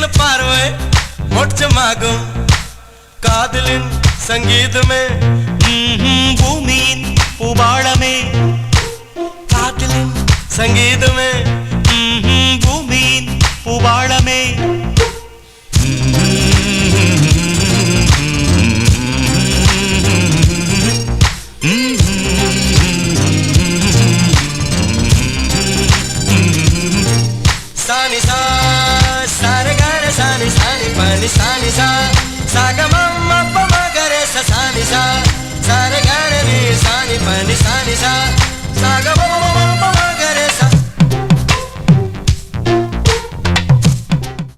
சின்ன பார்வை மோட்சமாகும் காதலின் சங்கீதமே பூமியின் பூபாளமே காதலின் சங்கீதமே பூமியின் பூபாளமே சானி சா சாரகார சானி சானி பனி சானி சா சாகமம் அப்பமகரே சானி சா சாரகார நீ சானி பனி சானி சா சாகமம்